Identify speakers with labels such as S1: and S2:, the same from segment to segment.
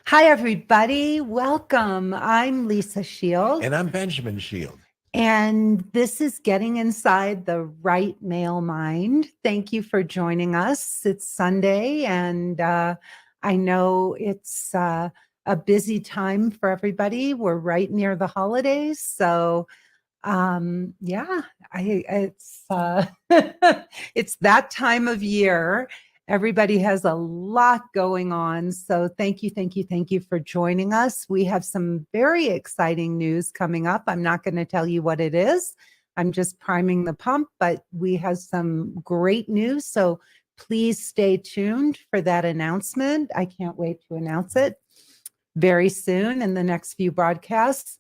S1: Hi, everybody. Welcome. I'm Lisa Shield.
S2: And I'm Benjamin Shield.
S1: And this is Getting Inside the Right Male Mind. Thank you for joining us. It's Sunday, and I know it's a busy time for everybody. We're right near the holidays. So, it's it's that time of year. Everybody has a lot going on. So thank you for joining us. We have some very exciting news coming up. I'm not going to tell you what it is. I'm just priming the pump, but we have some great news. So please stay tuned for that announcement. I can't wait to announce it very soon in the next few broadcasts.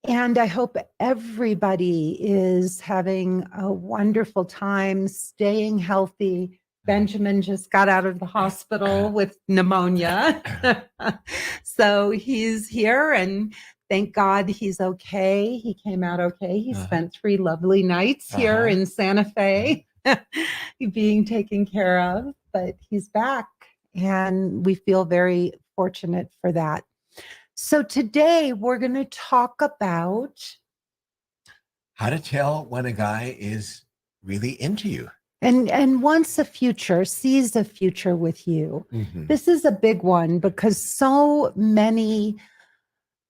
S1: And I hope everybody is having a wonderful time, staying healthy. Benjamin just got out of the hospital with pneumonia. So he's here, and thank God he's okay. He came out okay. He spent 3 lovely nights here in Santa Fe being taken care of, but he's back, and we feel very fortunate for that. So today we're going to talk about
S2: how to tell when a guy is really into you
S1: and wants a future, sees a future with you. Mm-hmm. This is a big one because so many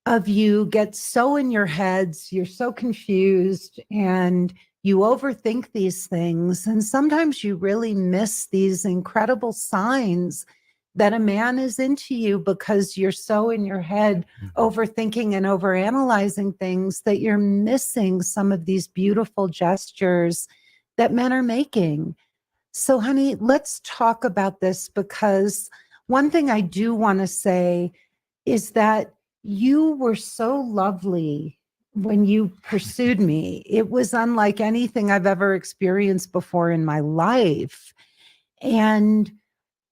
S1: of you get so in your heads, you're so confused, and you overthink these things. And sometimes you really miss these incredible signs that a man is into you because you're so in your head, overthinking and overanalyzing things, that you're missing some of these beautiful gestures that men are making. So, honey, let's talk about this, because one thing I do want to say is that you were so lovely when you pursued me. It was unlike anything I've ever experienced before in my life. And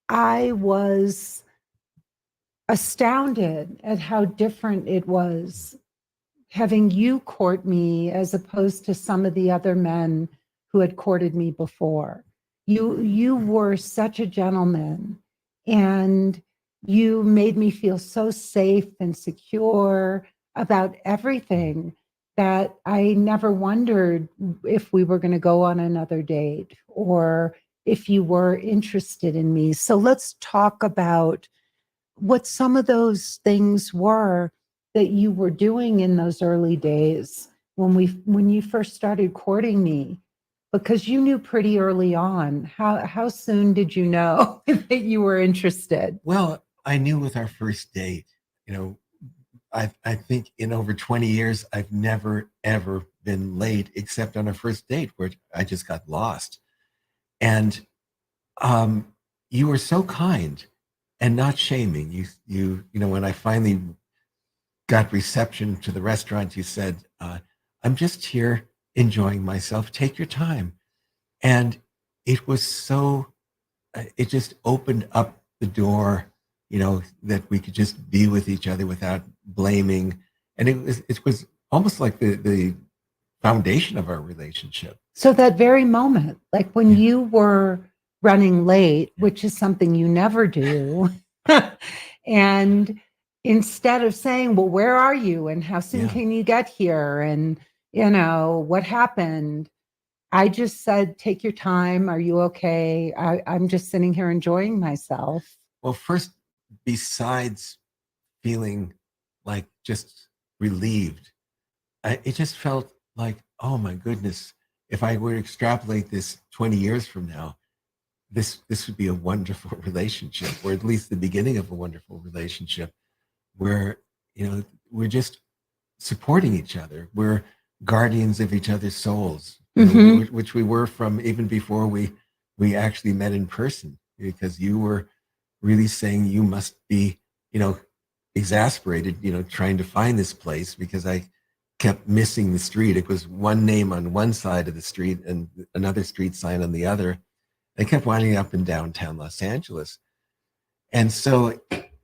S1: I was astounded at how different it was having you court me as opposed to some of the other men who had courted me before. You were such a gentleman, and you made me feel so safe and secure about everything that I never wondered if we were going to go on another date or if you were interested in me. So let's talk about what some of those things were that you were doing in those early days when you first started courting me, because you knew pretty early on. How soon did you know that you were interested?
S2: Well, I knew with our first date. I think in over 20 years, I've never, ever been late except on a first date where I just got lost. And you were so kind and not shaming. You know, when I finally got reception to the restaurant, you said, I'm just here enjoying myself. Take your time. And it was so, it just opened up the door, you know, that we could just be with each other without blaming. And it was almost like the foundation of our relationship.
S1: So that very moment, like when you were running late, which is something you never do, and instead of saying, well, where are you? And how soon can you get here? And, you know, what happened? I just said, take your time. Are you okay? I'm just sitting here enjoying myself.
S2: Well, first, besides feeling like just relieved, it just felt like, oh my goodness, if I were to extrapolate this 20 years from now, this would be a wonderful relationship, or at least the beginning of a wonderful relationship where, you know, we're just supporting each other. We're guardians of each other's souls, know, which we were from even before we actually met in person, because you were really saying you must be, you know, exasperated, you know, trying to find this place because I kept missing the street. It was one name on one side of the street and another street sign on the other. I kept winding up in downtown Los Angeles. And so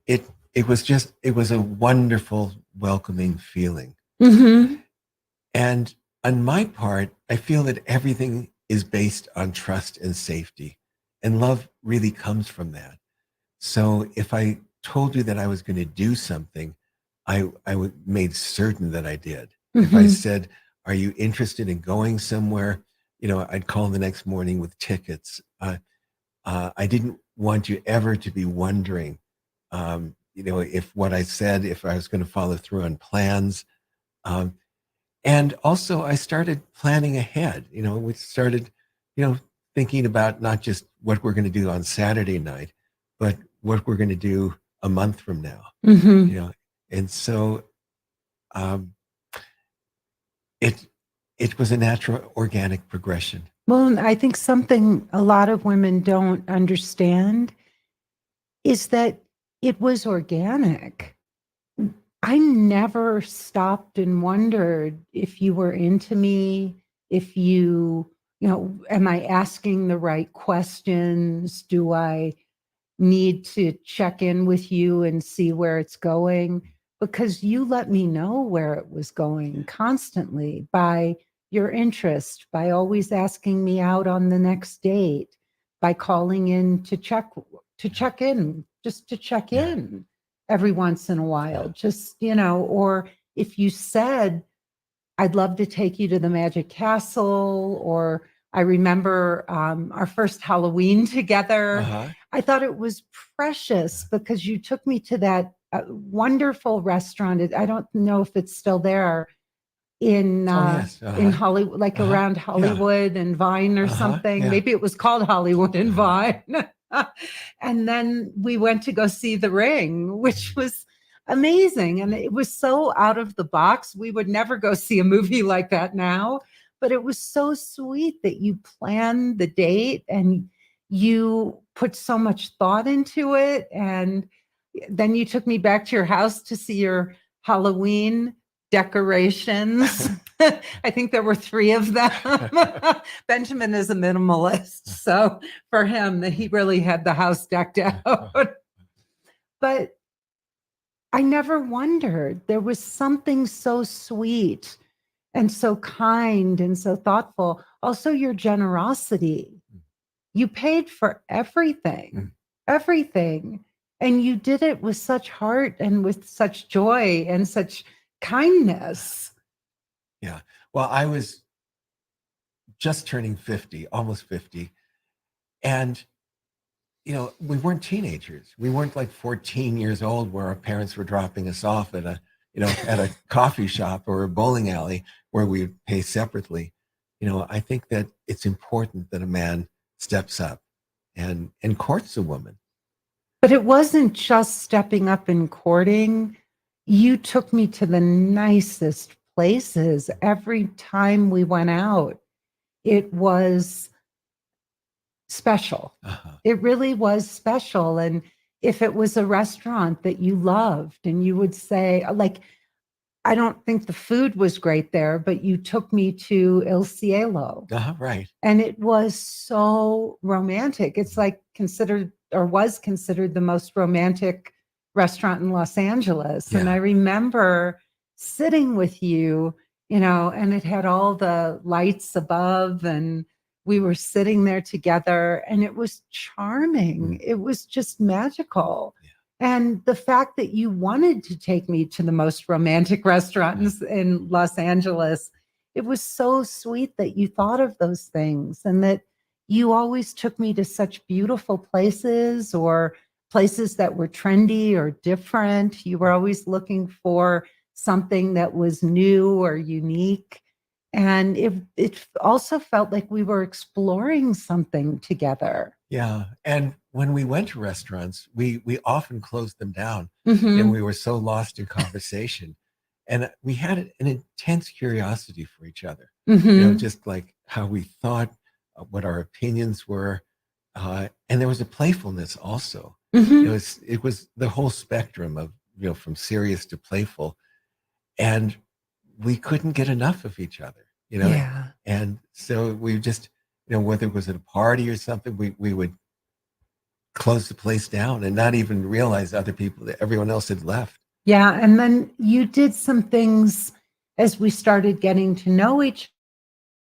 S2: it was a wonderful, welcoming feeling. And on my part, I feel that everything is based on trust and safety, and love really comes from that. So if I told you that I was going to do something, made certain that I did. If I said, "Are you interested in going somewhere?" I'd call the next morning with tickets. I didn't want you ever to be wondering, if what I said, if I was going to follow through on plans. And also I started planning ahead. We started, thinking about not just what we're going to do on Saturday night, but what we're going to do a month from now. And so it was a natural, organic progression.
S1: Well, I think something a lot of women don't understand is that it was organic. I never stopped and wondered if you were into me, if am I asking the right questions? Do I need to check in with you and see where it's going? Because you let me know where it was going constantly by your interest, by always asking me out on the next date, by calling in to check in, just to check in every once in a while, just, or if you said, I'd love to take you to the Magic Castle, or I remember our first Halloween together. I thought it was precious because you took me to that wonderful restaurant. I don't know if it's still there in Hollywood, like around Hollywood and Vine or something. Maybe it was called Hollywood and Vine. And then we went to go see The Ring, which was amazing. And it was so out of the box. We would never go see a movie like that now, but it was so sweet that you planned the date and you put so much thought into it. And then you took me back to your house to see your Halloween decorations. I think there were 3 of them. Benjamin is a minimalist, so for him, he really had the house decked out. But I never wondered. There was something so sweet and so kind and so thoughtful. Also, your generosity. You paid for everything, everything. And you did it with such heart and with such joy and such kindness.
S2: Yeah. Well, I was just turning 50, almost 50. And, we weren't teenagers. We weren't like 14 years old where our parents were dropping us off at a coffee shop or a bowling alley where we would pay separately. I think that it's important that a man steps up and courts a woman.
S1: But it wasn't just stepping up and courting. You took me to the nicest places every time we went out. It was special. It really was special. And if it was a restaurant that you loved and you would say, like, I don't think the food was great there, but you took me to Il Cielo.
S2: Right.
S1: And it was so romantic. It's like was considered the most romantic restaurant in Los Angeles. And I remember sitting with you, and it had all the lights above and we were sitting there together and it was charming. It was just magical. And the fact that you wanted to take me to the most romantic restaurants in Los Angeles, it was so sweet that you thought of those things and that you always took me to such beautiful places or places that were trendy or different. You were always looking for something that was new or unique. And it also felt like we were exploring something together.
S2: Yeah. And when we went to restaurants, we often closed them down and we were so lost in conversation. And we had an intense curiosity for each other, just like how we thought, what our opinions were. And there was a playfulness also. It was the whole spectrum of, from serious to playful. And we couldn't get enough of each other, And so we just, whether it was at a party or something, we would close the place down and not even realize that everyone else had left.
S1: Yeah. And then you did some things as we started getting to know each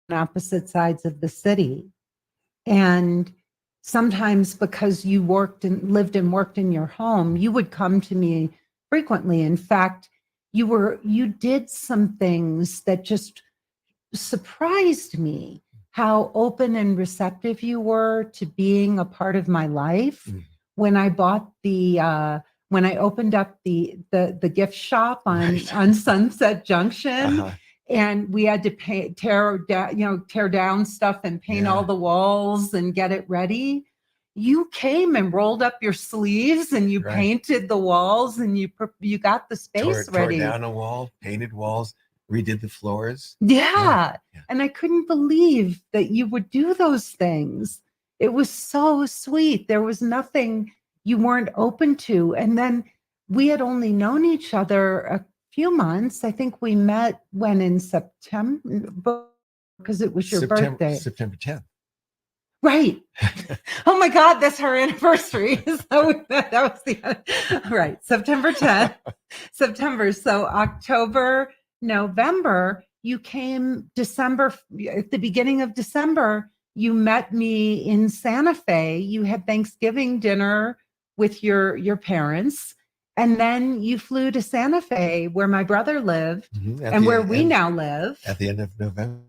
S1: other on opposite sides of the city. And sometimes because you lived and worked in your home, you would come to me frequently. In fact, you did some things that just surprised me, how open and receptive you were to being a part of my life. When I bought when I opened up the gift shop on Sunset Junction, and we had to tear down stuff and paint all the walls and get it ready. You came and rolled up your sleeves and you painted the walls and you got the space ready.
S2: Tore down a wall, painted walls, redid the floors.
S1: Yeah. And I couldn't believe that you would do those things. It was so sweet. There was nothing you weren't open to. And then we had only known each other a few months. I think we met in September, because it was your birthday.
S2: September 10th.
S1: Right. Oh my God, that's her anniversary. So that was right. September 10th. So October, November, you came December, at the beginning of December, you met me in Santa Fe. You had Thanksgiving dinner with your parents. And then you flew to Santa Fe, where my brother lived, and where we now live.
S2: At the end of November.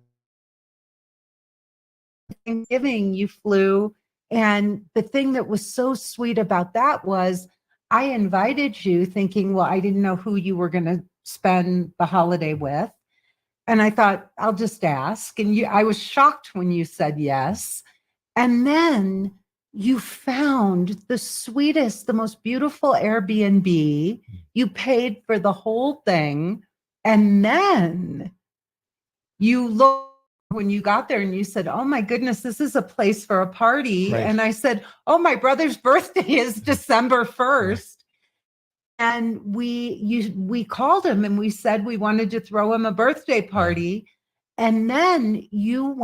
S1: Thanksgiving, you flew. And the thing that was so sweet about that was I invited you thinking, well, I didn't know who you were going to spend the holiday with. And I thought, I'll just ask. And I was shocked when you said yes. And then you found the sweetest, the most beautiful Airbnb. You paid for the whole thing. And then you looked when you got there and you said, oh my goodness, this is a place for a party. Right. And I said, oh, my brother's birthday is December 1st. Right. And we called him and we said we wanted to throw him a birthday party. And then you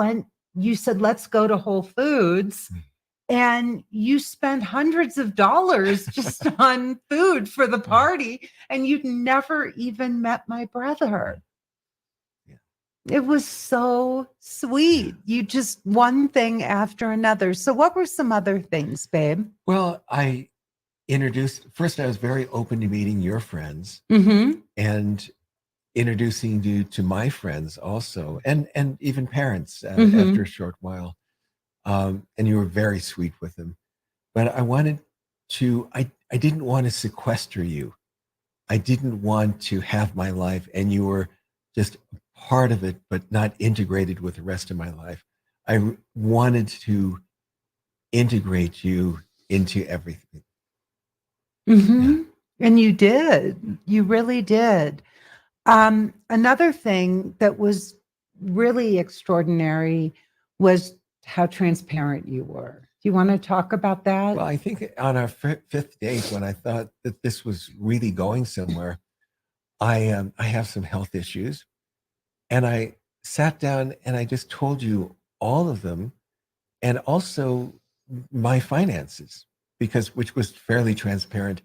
S1: said, let's go to Whole Foods. And you spent hundreds of dollars just on food for the party. And you'd never even met my brother. It was so sweet. You just one thing after another. So what were some other things, babe?
S2: Well, I was very open to meeting your friends and introducing you to my friends also, and even parents after a short while. And you were very sweet with them. But I didn't want to sequester you. I didn't want to have my life and you were just part of it, but not integrated with the rest of my life. I wanted to integrate you into everything.
S1: And you did. You really did. Another thing that was really extraordinary was how transparent you were. Do you want to talk about that?
S2: Well, I think on our fifth date, when I thought that this was really going somewhere, I have some health issues. And I sat down and I just told you all of them, and also my finances, which was fairly transparent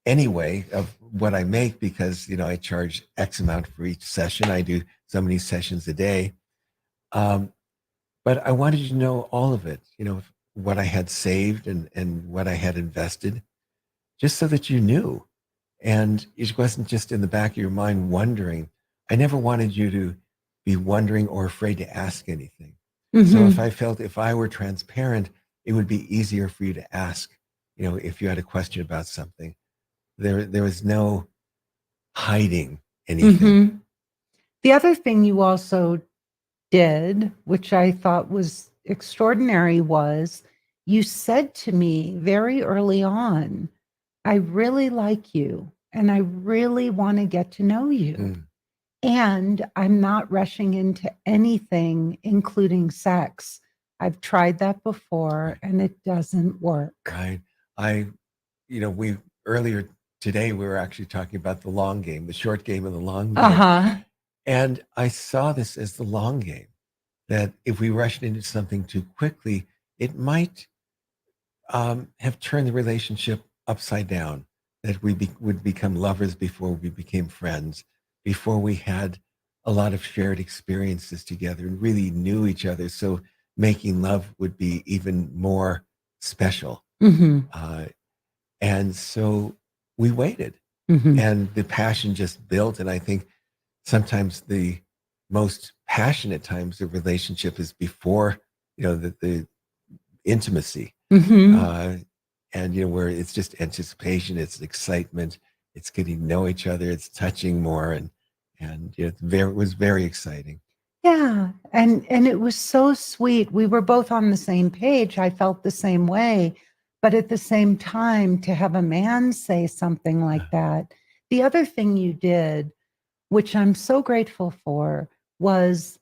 S2: anyway of what I make, because, I charge X amount for each session. I do so many sessions a day. But I wanted you to know all of it, what I had saved and what I had invested, just so that you knew. And it wasn't just in the back of your mind wondering. I never wanted you to be wondering or afraid to ask anything. So if I were transparent, it would be easier for you to ask, if you had a question about something. There was no hiding anything.
S1: The other thing you also did, which I thought was extraordinary, was you said to me very early on, I really like you and I really want to get to know you. And I'm not rushing into anything, including sex. I've tried that before and it doesn't work.
S2: Right. We earlier today, we were actually talking about the long game, the short game and the long game. And I saw this as the long game, that if we rushed into something too quickly, it might have turned the relationship upside down, that we would become lovers before we became friends, before we had a lot of shared experiences together and really knew each other. So making love would be even more special.
S1: Mm-hmm.
S2: And so we waited,
S1: Mm-hmm.
S2: and the passion just built. And I think sometimes the most passionate times of relationship is before, the intimacy.
S1: Mm-hmm.
S2: And, where it's just anticipation, it's excitement, it's getting to know each other, it's touching more. And it was very exciting.
S1: Yeah. And it was so sweet. We were both on the same page. I felt the same way. But at the same time, to have a man say something like that. The other thing you did, which I'm so grateful for, was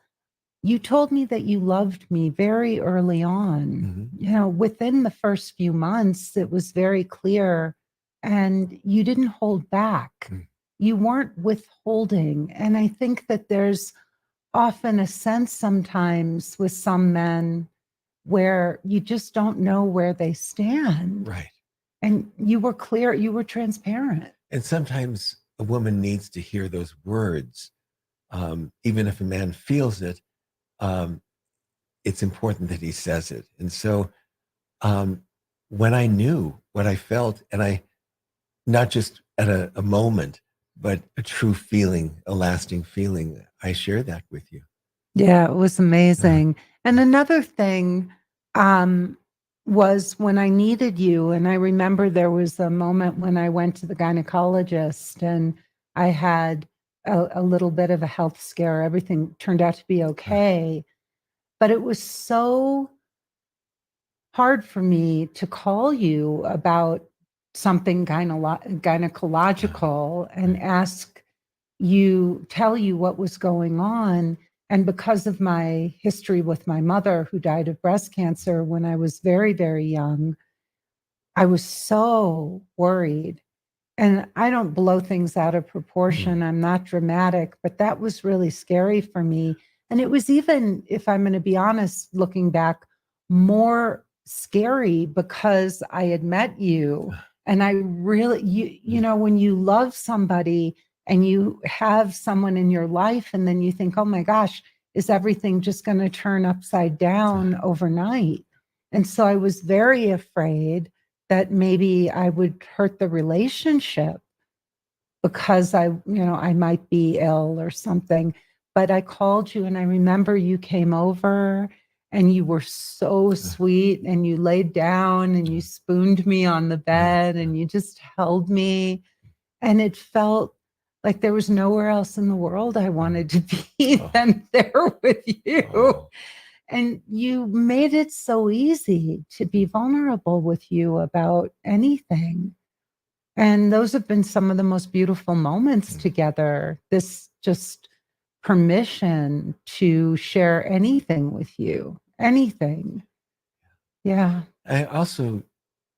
S1: you told me that you loved me very early on. Within the first few months, it was very clear, and you didn't hold back. You weren't withholding. And I think that there's often a sense sometimes with some men where you just don't know where they stand.
S2: Right.
S1: And you were clear, you were transparent.
S2: And sometimes a woman needs to hear those words. Even if a man feels it, it's important that he says it. And so when I knew what I felt, and I, not just at a moment, but a true feeling, a lasting feeling, I share that with you.
S1: Yeah, it was amazing. And another thing was when I needed you, and I remember there was a moment when I went to the gynecologist and I had a little bit of a health scare. Everything turned out to be okay. But it was so hard for me to call you about something gynecological and tell you what was going on. And because of my history with my mother, who died of breast cancer when I was very, very young, I was so worried. And I don't blow things out of proportion. I'm not dramatic, but that was really scary for me. And it was even, if I'm going to be honest, looking back, more scary because I had met you. And I really, when you love somebody and you have someone in your life, and then you think, oh my gosh, is everything just going to turn upside down overnight? And so I was very afraid that maybe I would hurt the relationship because I might be ill or something. But I called you and I remember you came over and you were so sweet and you laid down and you spooned me on the bed and you just held me. And it felt like there was nowhere else in the world I wanted to be than there with you. And you made it so easy to be vulnerable with you about anything. And those have been some of the most beautiful moments together. This just permission to share anything with you, anything. Yeah.
S2: I also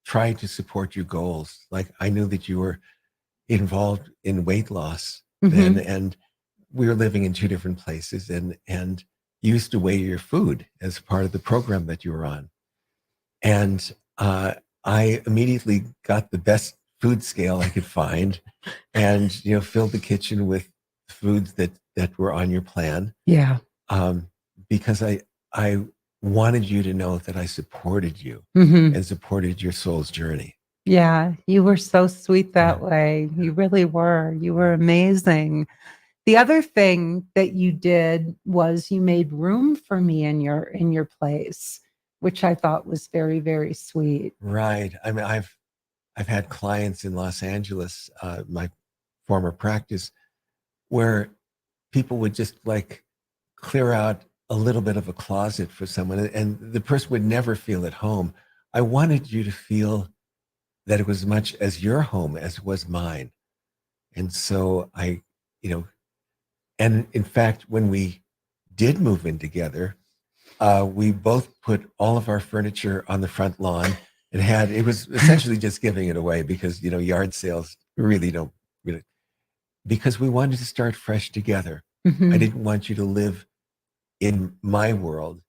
S2: tried to support your goals. Like, I knew that you were involved in weight loss then, and we were living in two different places, and you used to weigh your food as part of the program that you were on. And I immediately got the best food scale I could find, and filled the kitchen with foods that were on your plan.
S1: Yeah.
S2: Because I wanted you to know that I supported you and supported your soul's journey.
S1: Yeah, you were so sweet that way. You really were. You were amazing. The other thing that you did was you made room for me in your place, which I thought was very, very sweet.
S2: Right. I mean, I've had clients in Los Angeles, my former practice, where people would just like clear out a little bit of a closet for someone, and the person would never feel at home. I wanted you to feel that it was as much as your home as it was mine. And so and in fact, when we did move in together, we both put all of our furniture on the front lawn and it was essentially just giving it away because, yard sales really don't, because we wanted to start fresh together. I didn't want you to live in my world,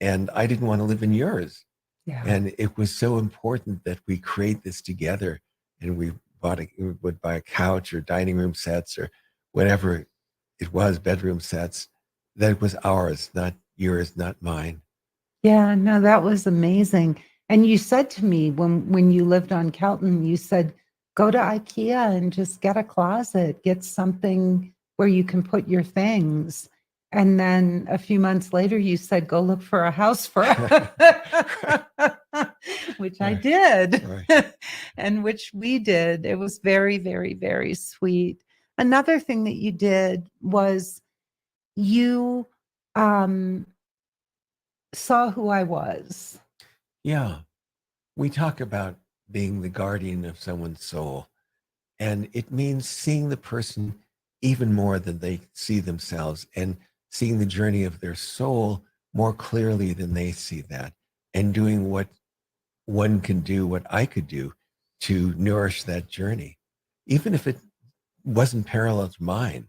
S2: and I didn't want to live in yours.
S1: Yeah.
S2: And it was so important that we create this together, and we would buy a couch or dining room sets or whatever it was, bedroom sets, that was ours, not yours, not mine.
S1: Yeah, no, that was amazing. And you said to me when you lived on Kelton, you said, go to Ikea and just get a closet, get something where you can put your things. And then a few months later, you said, go look for a house for which I did, and which we did. It was very, very, very sweet. Another thing that you did was you saw who I was.
S2: Yeah. We talk about being the guardian of someone's soul, and it means seeing the person even more than they see themselves, and seeing the journey of their soul more clearly than they see that, and doing what one can do, what I could do to nourish that journey, even if it wasn't parallel to mine.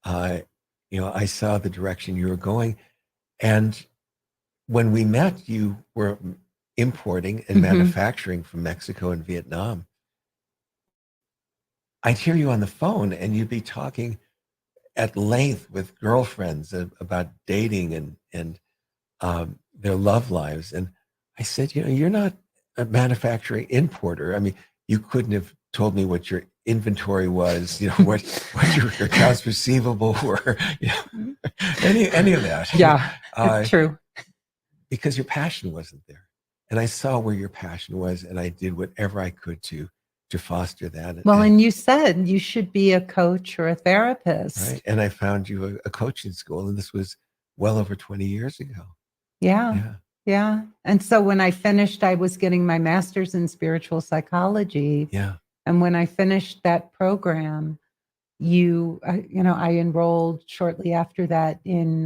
S2: I saw the direction you were going, and when we met, you were importing and manufacturing from Mexico and Vietnam. I'd hear you on the phone and you'd be talking at length with girlfriends about dating and their love lives. And I said, you're not a manufacturing importer. I mean, you couldn't have told me what your inventory was, what your accounts receivable were, any of that.
S1: Yeah, true.
S2: Because your passion wasn't there. And I saw where your passion was, and I did whatever I could to foster that.
S1: Well, and you said you should be a coach or a therapist.
S2: Right. And I found you a coaching school, and this was well over 20 years ago.
S1: Yeah. And so when I finished, I was getting my master's in spiritual psychology.
S2: Yeah.
S1: And when I finished that program, I enrolled shortly after that in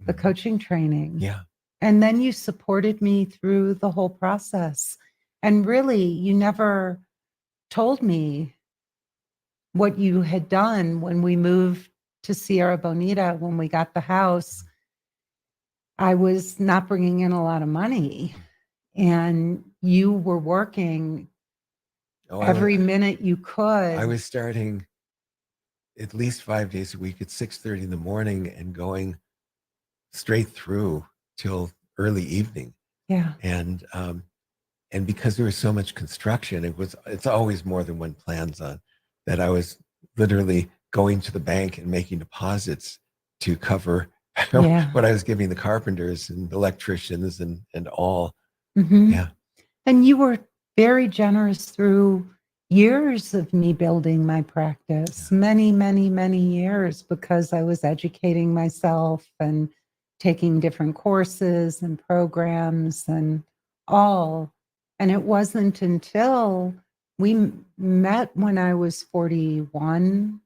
S1: the coaching training.
S2: Yeah.
S1: And then you supported me through the whole process. And really, you never told me what you had done when we moved to Sierra Bonita, when we got the house. I was not bringing in a lot of money, and you were working every minute you could.
S2: I was starting at least 5 days a week at 6:30 in the morning and going straight through till early evening.
S1: Yeah.
S2: And because there was so much construction, it's always more than one plans on, that I was literally going to the bank and making deposits to cover what I was giving the carpenters and electricians and all. Yeah.
S1: And you were very generous through years of me building my practice, many, many, many years, because I was educating myself and taking different courses and programs and all. And it wasn't until we met when I was 41,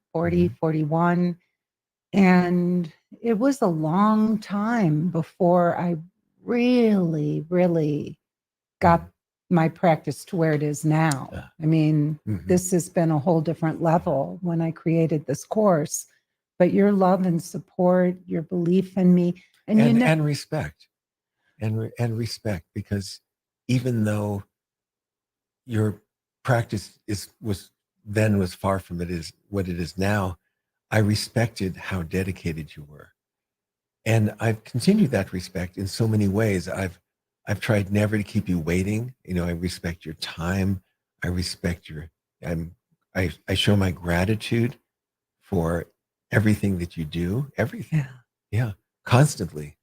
S1: and it was a long time before I really, really got my practice to where it is now. I mean, this has been a whole different level when I created this course. But your love and support, your belief in me, and
S2: respect, and respect, because even though your practice was far from what it is now, I respected how dedicated you were, and I've continued that respect in so many ways. I've tried never to keep you waiting. I respect your time. I respect I show my gratitude for everything that you do. Everything. Yeah. Constantly.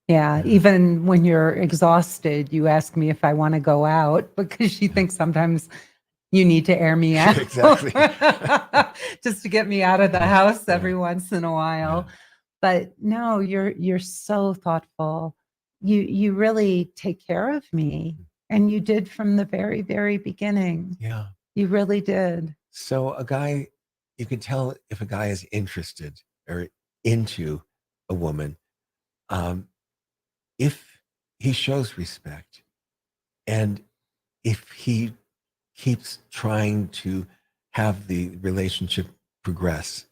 S1: Yeah. Even when you're exhausted, you ask me if I want to go out, because you think sometimes you need to air me out.
S2: Exactly.
S1: Just to get me out of the house every once in a while. Yeah. But no, you're so thoughtful. You really take care of me, and you did from the very, very beginning.
S2: Yeah.
S1: You really did.
S2: So you can tell if a guy is interested or into a woman, if he shows respect, and if he keeps trying to have the relationship progress,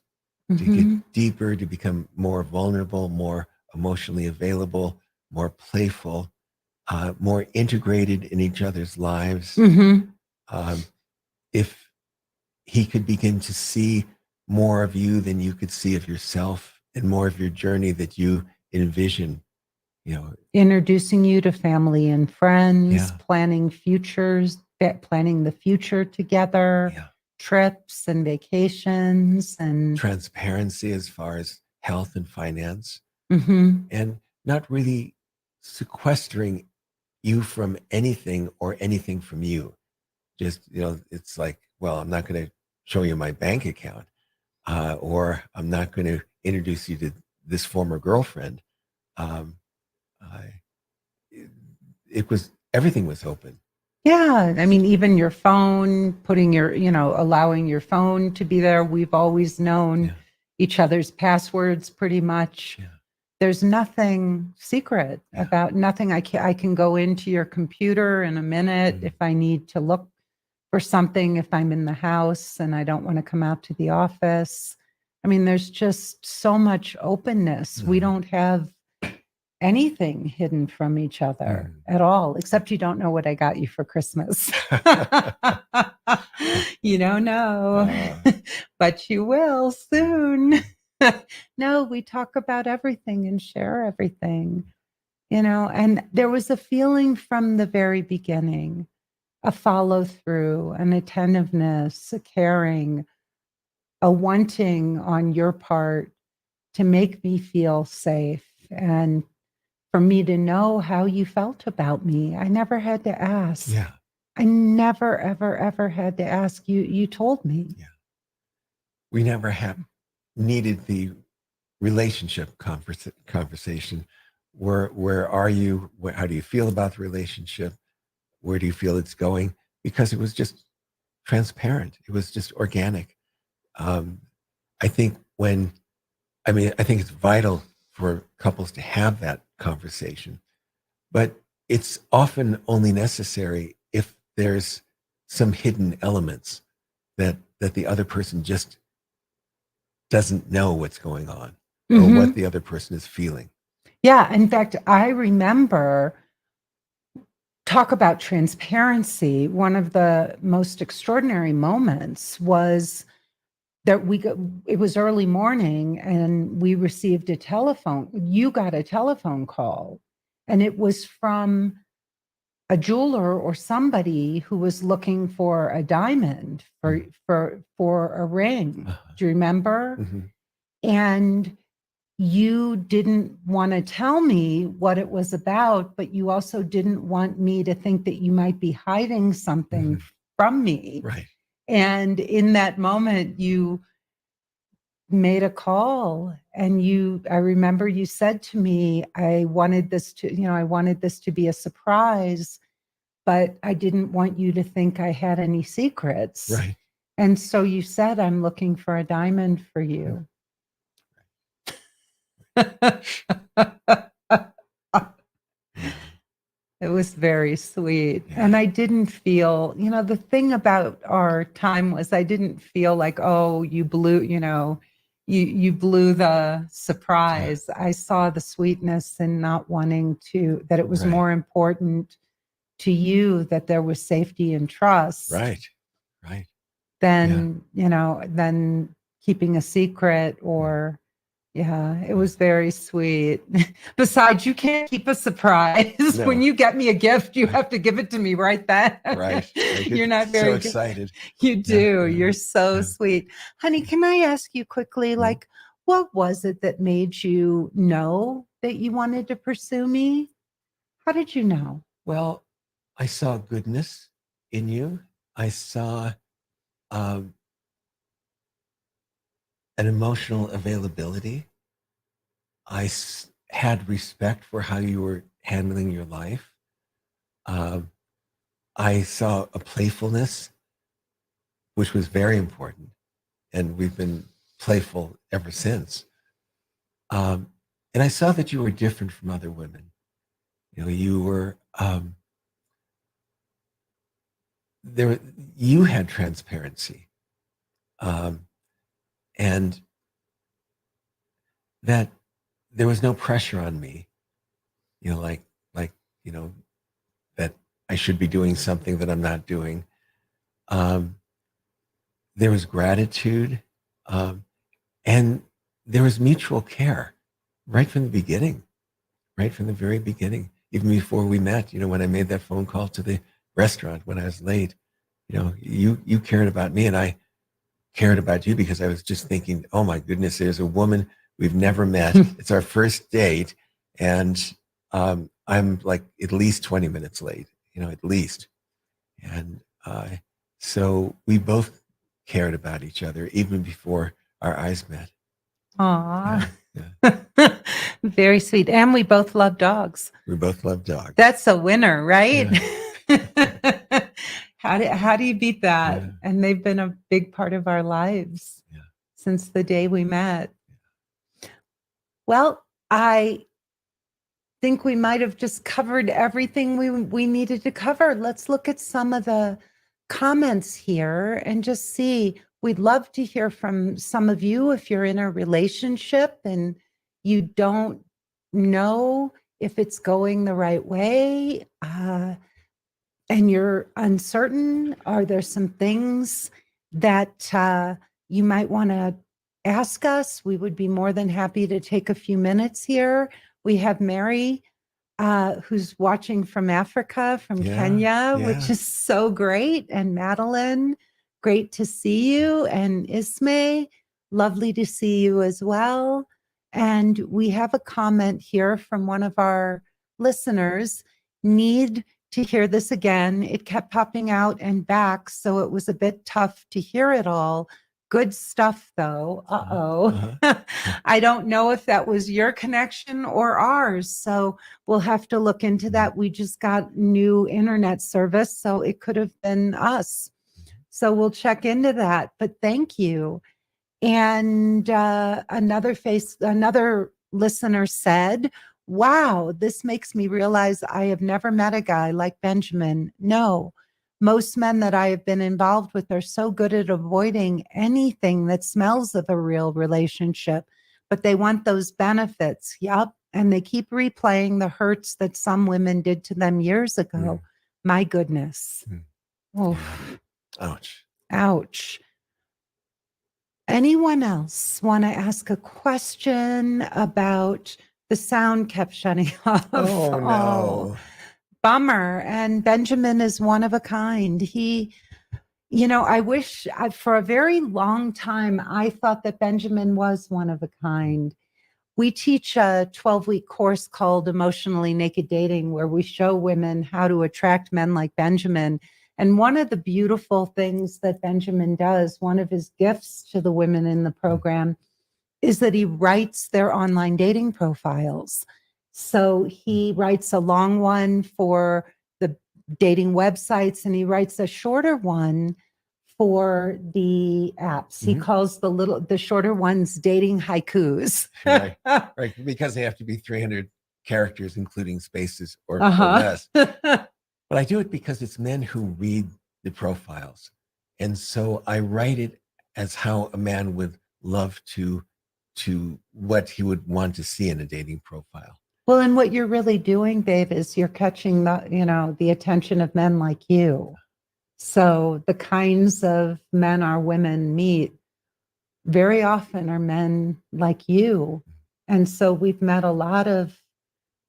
S2: to get deeper, to become more vulnerable, more emotionally available, more playful, more integrated in each other's lives. If he could begin to see more of you than you could see of yourself, and more of your journey that you envision, you know,
S1: introducing you to family and friends,
S2: Yeah.
S1: planning planning the future together,
S2: yeah,
S1: trips and vacations, and
S2: transparency as far as health and finance,
S1: Mhm.
S2: and not really sequestering you from anything or anything from you. Just, it's like, well, I'm not going to show you my bank account, or I'm not going to introduce you to this former girlfriend. Um, I, it was, everything was open.
S1: Yeah, I mean, even your phone, putting allowing your phone to be there. We've always known
S2: Yeah.
S1: each other's passwords pretty much.
S2: Yeah.
S1: There's nothing secret
S2: Yeah.
S1: about nothing. I can go into your computer in a minute if I need to look for something, if I'm in the house and I don't want to come out to the office. I mean, there's just so much openness. We don't have anything hidden from each other at all, except you don't know what I got you for Christmas. You don't know, but you will soon. No, we talk about everything and share everything, and there was a feeling from the very beginning, a follow through, an attentiveness, a caring, a wanting on your part to make me feel safe and for me to know how you felt about me. I never had to ask.
S2: Yeah.
S1: I never, ever, ever had to ask you. You told me.
S2: Yeah. We never have needed the relationship conversation. Where are you? How do you feel about the relationship? Where do you feel it's going? Because it was just transparent. It was just organic. I think I think it's vital for couples to have that conversation, but it's often only necessary if there's some hidden elements that the other person just doesn't know what's going on or what the other person is feeling.
S1: Yeah. In fact, I remember, talk about transparency. One of the most extraordinary moments was that it was early morning and we received you got a telephone call, and it was from a jeweler or somebody who was looking for a diamond for a ring. Do you remember? And you didn't want to tell me what it was about, but you also didn't want me to think that you might be hiding something from me.
S2: Right.
S1: And in that moment, you made a call, and I remember you said to me, I wanted this to be a surprise, but I didn't want you to think I had any secrets.
S2: Right.
S1: And so you said, I'm looking for a diamond for you. It was very sweet.
S2: Yeah.
S1: And I didn't feel, the thing about our time was I didn't feel like, oh, you blew, you blew the surprise. I saw the sweetness in not wanting that it was
S2: Right.
S1: more important to you that there was safety and trust.
S2: Right. Right.
S1: Than keeping a secret or. Yeah, it was very sweet. Besides, you can't keep a surprise.
S2: No.
S1: When you get me a gift, you have to give it to me right then.
S2: Right.
S1: You're not very
S2: so excited.
S1: You do.
S2: Yeah.
S1: You're so sweet. Honey, can I ask you quickly, like, what was it that made you know that you wanted to pursue me? How did you know?
S2: Well, I saw goodness in you. I saw an emotional availability. I had respect for how you were handling your life. I saw a playfulness, which was very important. And we've been playful ever since. And I saw that you were different from other women. You were, you had transparency. And that there was no pressure on me, like, that I should be doing something that I'm not doing. There was gratitude, and there was mutual care right from the beginning. right from the very beginning, even before we met. When I made that phone call to the restaurant when I was late, you cared about me, and I cared about you because I was just thinking, oh my goodness, there's a woman we've never met. It's our first date, and I'm like at least 20 minutes late, at least. And so we both cared about each other even before our eyes met.
S1: Aw.
S2: Yeah.
S1: Very sweet. And we both love dogs.
S2: We both love dogs.
S1: That's a winner, right?
S2: Yeah.
S1: How do you beat that?
S2: Yeah.
S1: And they've been a big part of our lives since the day we met. Well, I think we might have just covered everything we needed to cover. Let's look at some of the comments here and just see. We'd love to hear from some of you if you're in a relationship and you don't know if it's going the right way, and you're uncertain. Are there some things that you might want to ask us? We would be more than happy to take a few minutes here. We have Mary, who's watching from Africa, from Kenya, which is so great. And Madeline, great to see you. And Ismay, lovely to see you as well. And we have a comment here from one of our listeners. Need to hear this again. It kept popping out and back, so it was a bit tough to hear it all. Good stuff, though. I don't know if that was your connection or ours, so we'll have to look into that. We just got new internet service, so it could have been us. So we'll check into that, but thank you. And another listener said, wow, this makes me realize I have never met a guy like Benjamin. No, most men that I have been involved with are so good at avoiding anything that smells of a real relationship, but they want those benefits. Yep. And they keep replaying the hurts that some women did to them years ago. My goodness. Oh,
S2: ouch.
S1: Ouch. Anyone else want to ask a question about the sound kept shutting off?
S2: Oh, no.
S1: Bummer. And Benjamin is one of a kind. I wish for a very long time, I thought that Benjamin was one of a kind. We teach a 12-week course called Emotionally Naked Dating, where we show women how to attract men like Benjamin. And one of the beautiful things that Benjamin does, one of his gifts to the women in the program, is that he writes their online dating profiles. So he writes a long one for the dating websites, and he writes a shorter one for the apps. He calls the shorter ones dating haikus.
S2: Right, because they have to be 300 characters, including spaces or less. But I do it because it's men who read the profiles. And so I write it as how a man would love to what he would want to see in a dating profile.
S1: Well, and what you're really doing, babe, is you're catching the attention of men like you. So the kinds of men our women meet very often are men like you. And so we've met a lot of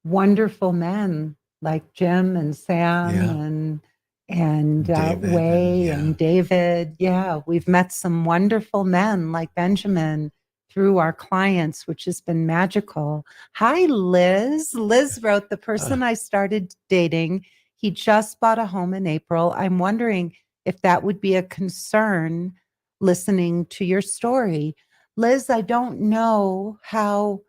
S1: wonderful men like Jim and Sam and
S2: David,
S1: Way and David. Yeah, we've met some wonderful men like Benjamin through our clients, which has been magical. Hi, Liz. Liz wrote, the person I started dating, he just bought a home in April. I'm wondering if that would be a concern listening to your story. Liz, I don't know how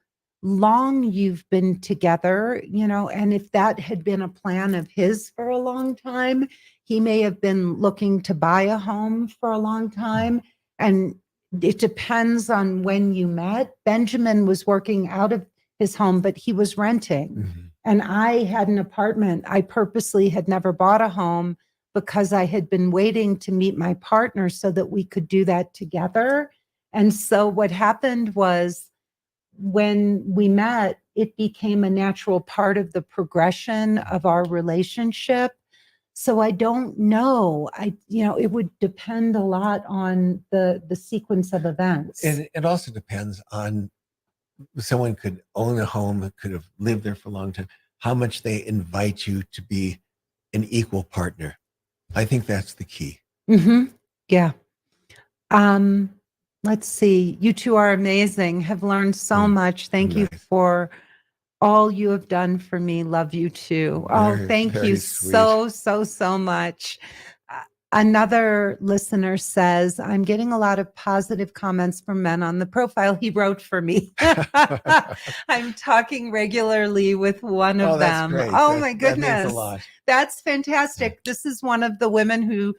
S1: long you've been together, and if that had been a plan of his for a long time, he may have been looking to buy a home for a long time. And it depends on when you met. Benjamin was working out of his home, but he was renting. And I had an apartment. I purposely had never bought a home because I had been waiting to meet my partner so that we could do that together. And so what happened was, when we met, it became a natural part of the progression of our relationship. So I don't know. It would depend a lot on the sequence of events.
S2: And it also depends on someone could own a home, could have lived there for a long time, how much they invite you to be an equal partner. I think that's the key.
S1: Yeah. Um, let's see. You two are amazing. Have learned so much. Thank you for all you have done for me. Love you too. Thank you so much. Another listener says, I'm getting a lot of positive comments from men on the profile he wrote for me. I'm talking regularly with one of them.
S2: Great.
S1: My goodness.
S2: That means a lot.
S1: That's fantastic. This is one of the women who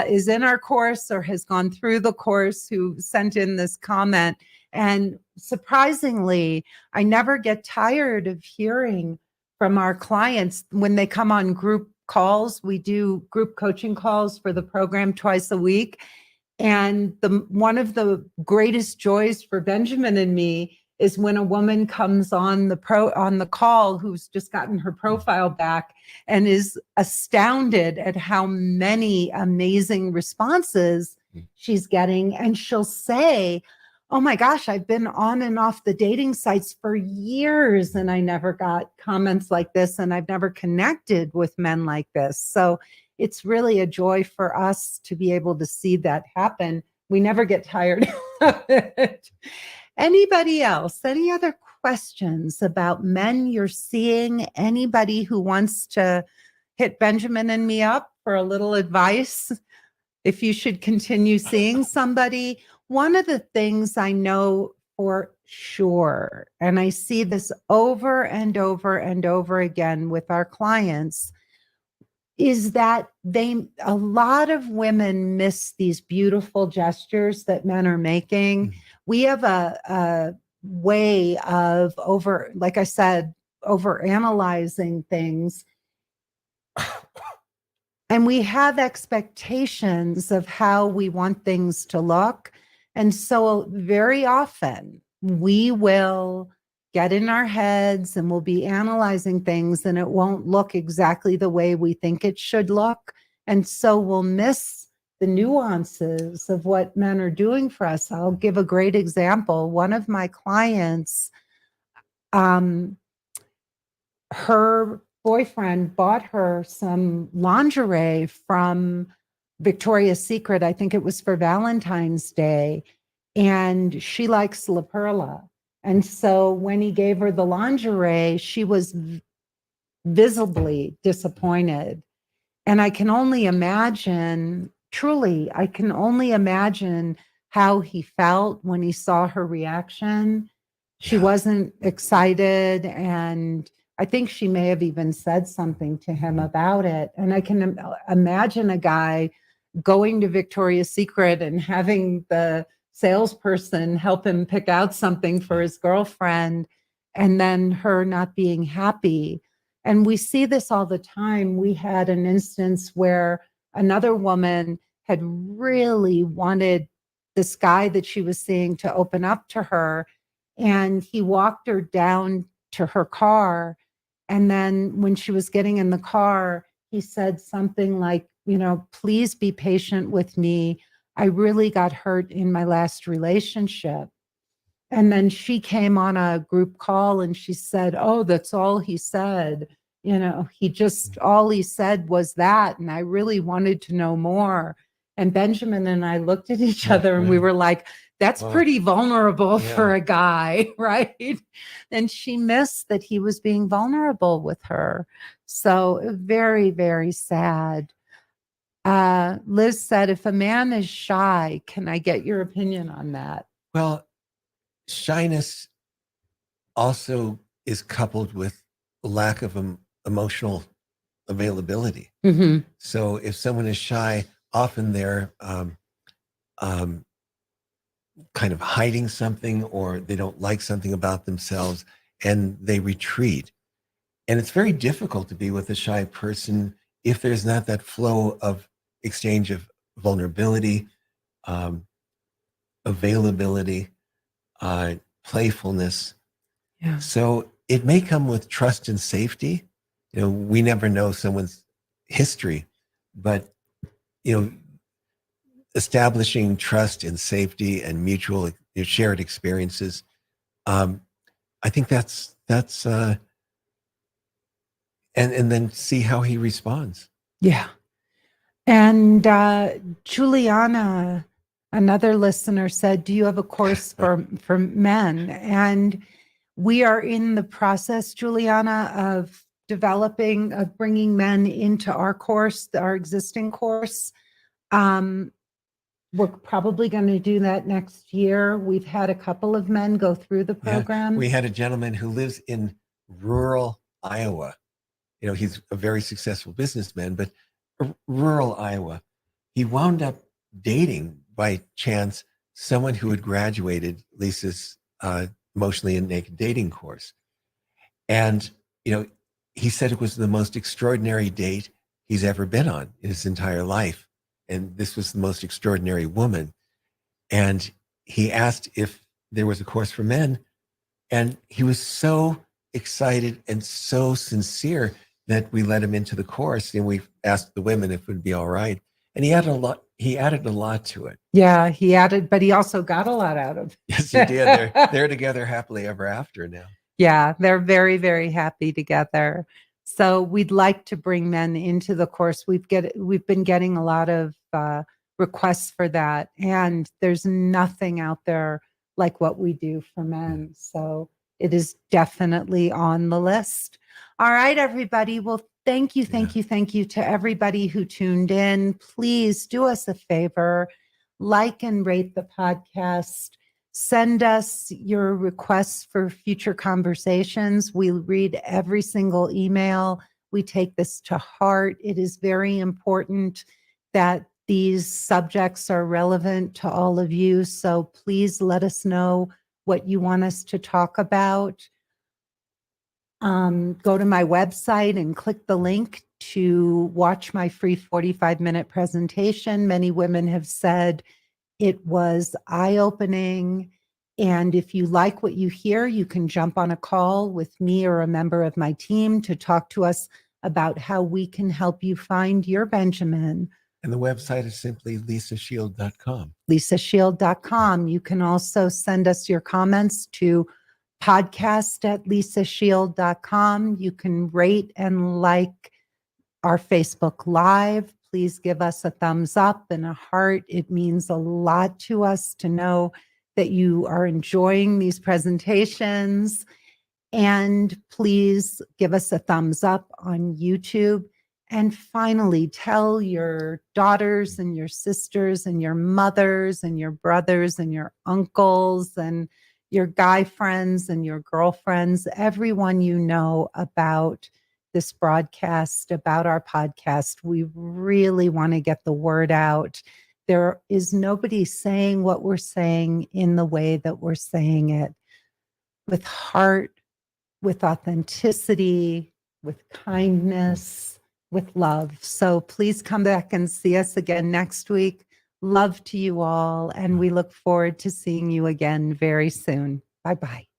S1: is in our course or has gone through the course who sent in this comment. And surprisingly, I never get tired of hearing from our clients when they come on group calls. We do group coaching calls for the program twice a week. And one of the greatest joys for Benjamin and me is when a woman comes on the call who's just gotten her profile back and is astounded at how many amazing responses she's getting. And she'll say, oh my gosh, I've been on and off the dating sites for years and I never got comments like this, and I've never connected with men like this. So it's really a joy for us to be able to see that happen. We never get tired of it. Anybody else? Any other questions about men you're seeing? Anybody who wants to hit Benjamin and me up for a little advice if you should continue seeing somebody? One of the things I know for sure, and I see this over and over and over again with our clients, is that a lot of women miss these beautiful gestures that men are making. We have a way of like I said, over analyzing things. And we have expectations of how we want things to look. And so very often we will get in our heads and we'll be analyzing things and it won't look exactly the way we think it should look. And so we'll miss the nuances of what men are doing for us. I'll give a great example. One of my clients, her boyfriend bought her some lingerie from Victoria's Secret. I think it was for Valentine's Day. And she likes La Perla. And so when he gave her the lingerie, she was visibly disappointed. And I can only imagine, truly, I can only imagine how he felt when he saw her reaction. She wasn't excited. And I think she may have even said something to him about it. And I can imagine a guy going to Victoria's Secret and having the salesperson help him pick out something for his girlfriend and then her not being happy. And we see this all the time. We had an instance where another woman had really wanted this guy that she was seeing to open up to her. And he walked her down to her car. And then when she was getting in the car, he said something like, please be patient with me. I really got hurt in my last relationship. And then she came on a group call and she said, oh, that's all he said. All he said was that. And I really wanted to know more. And Benjamin and I looked at each other and we were like, that's pretty vulnerable for a guy, right? And she missed that he was being vulnerable with her. So very, very sad. Liz said, if a man is shy, can I get your opinion on that?
S2: Well, shyness also is coupled with lack of emotional availability.
S1: Mm-hmm.
S2: So if someone is shy, often they're kind of hiding something, or they don't like something about themselves and they retreat. And it's very difficult to be with a shy person if there's not that flow of exchange of vulnerability, availability, playfulness.
S1: Yeah.
S2: So it may come with trust and safety. We never know someone's history, but establishing trust and safety and mutual shared experiences I think that's and then see how he responds.
S1: Yeah. And Juliana, another listener, said, do you have a course for men? And we are in the process, Juliana, of bringing men into our course, our existing course. We're probably going to do that next year. We've had a couple of men go through the program.
S2: Yeah. We had a gentleman who lives in rural Iowa. You know, he's a very successful businessman, but rural Iowa. He wound up dating by chance someone who had graduated Lisa's Emotionally and Naked dating course. And, you know, he said it was the most extraordinary date he's ever been on in his entire life. And this was the most extraordinary woman. And he asked if there was a course for men. And he was so excited and so sincere that we let him into the course, and we asked the women if it would be all right. And he added a lot to it.
S1: Yeah, he added, but he also got a lot out of it.
S2: Yes, he did. They're together happily ever after now.
S1: Yeah, they're very, very happy together. So we'd like to bring men into the course. We've been getting a lot of requests for that, and there's nothing out there like what we do for men. So it is definitely on the list. All right, everybody. Well, thank you to everybody who tuned in. Please do us a favor, like and rate the podcast. Send us your requests for future conversations. We read every single email. We take this to heart. It is very important that these subjects are relevant to all of you. So please let us know what you want us to talk about. Go to my website and click the link to watch my free 45-minute presentation. Many women have said it was eye-opening. And if you like what you hear, you can jump on a call with me or a member of my team to talk to us about how we can help you find your Benjamin.
S2: And the website is simply lisashield.com.
S1: lisashield.com. You can also send us your comments to podcast@lisashield.com. You can rate and like our Facebook Live. Please give us a thumbs up and a heart. It means a lot to us to know that you are enjoying these presentations. And please give us a thumbs up on YouTube. And finally, tell your daughters and your sisters and your mothers and your brothers and your uncles and your guy friends and your girlfriends, everyone you know about this broadcast, about our podcast. We really want to get the word out. There is nobody saying what we're saying in the way that we're saying it, with heart, with authenticity, with kindness, with love. So please come back and see us again next week. Love to you all, and we look forward to seeing you again very soon. Bye-bye.